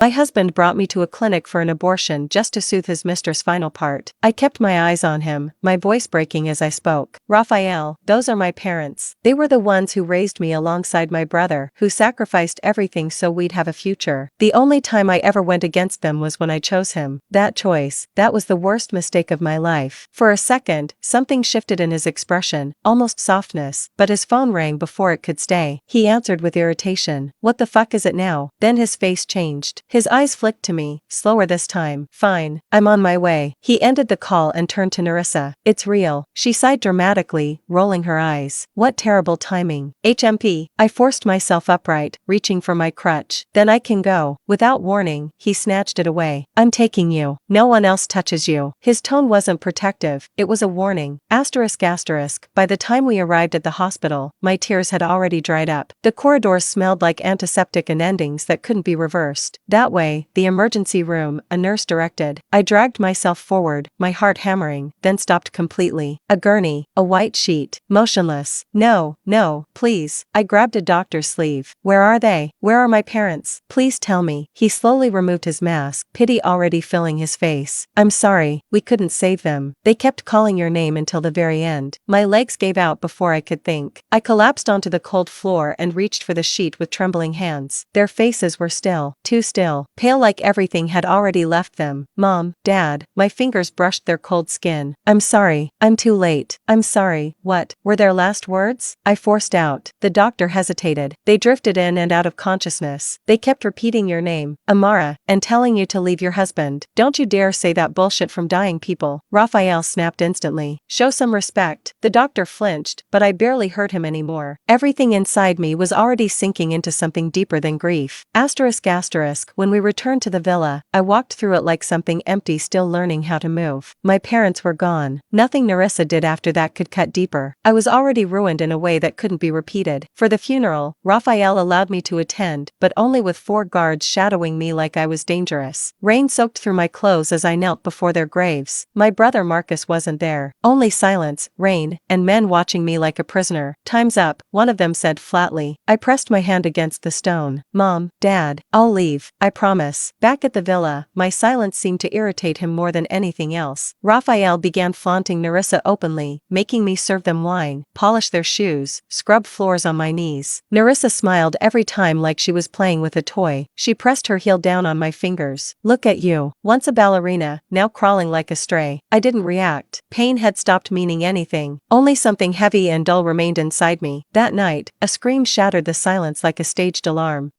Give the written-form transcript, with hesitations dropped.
My husband brought me to a clinic for an abortion just to soothe his mistress' final part. I kept my eyes on him, my voice breaking as I spoke. Raphael, those are my parents. They were the ones who raised me alongside my brother, who sacrificed everything so we'd have a future. The only time I ever went against them was when I chose him. That choice, that was the worst mistake of my life. For a second, something shifted in his expression, almost softness, but his phone rang before it could stay. He answered with irritation. What the fuck is it now? Then his face changed. His eyes flicked to me, slower this time. Fine, I'm on my way. He ended the call and turned to Narissa. It's real. She sighed dramatically, rolling her eyes. What terrible timing. HMP. I forced myself upright, reaching for my crutch. Then I can go. Without warning, he snatched it away. I'm taking you. No one else touches you. His tone wasn't protective, it was a warning. Asterisk asterisk. By the time we arrived at the hospital, my tears had already dried up. The corridors smelled like antiseptic and endings that couldn't be reversed. That way, the emergency room, a nurse directed. I dragged myself forward, my heart hammering, then stopped completely. A gurney, a white sheet, motionless. No, no, please. I grabbed a doctor's sleeve. Where are they? Where are my parents? Please tell me. He slowly removed his mask, pity already filling his face. I'm sorry, we couldn't save them. They kept calling your name until the very end. My legs gave out before I could think. I collapsed onto the cold floor and reached for the sheet with trembling hands. Their faces were still, too still, pale like everything had already left them. Mom, Dad, my fingers brushed their cold skin. I'm sorry, I'm too late. I'm sorry. What were their last words? I forced out. The doctor hesitated. They drifted in and out of consciousness. They kept repeating your name, Amara, and telling you to leave your husband. Don't you dare say that bullshit from dying people. Raphael snapped instantly. Show some respect. The doctor flinched, but I barely heard him anymore. Everything inside me was already sinking into something deeper than grief. Asterisk asterisk. When we returned to the villa, I walked through it like something empty, still learning how to move. My parents were gone. Nothing Narissa did after that could cut deeper. I was already ruined in a way that couldn't be repeated. For the funeral, Raphael allowed me to attend, but only with 4 guards shadowing me like I was dangerous. Rain soaked through my clothes as I knelt before their graves. My brother Marcus wasn't there. Only silence, rain, and men watching me like a prisoner. Time's up, one of them said flatly. I pressed my hand against the stone. Mom, Dad, I'll leave, I promise. Back at the villa, my silence seemed to irritate him more than anything else. Raphael began flaunting Narissa openly, making me serve them wine, polish their shoes, scrub floors on my knees. Narissa smiled every time like she was playing with a toy. She pressed her heel down on my fingers. Look at you. Once a ballerina, now crawling like a stray. I didn't react. Pain had stopped meaning anything. Only something heavy and dull remained inside me. That night, a scream shattered the silence like a staged alarm.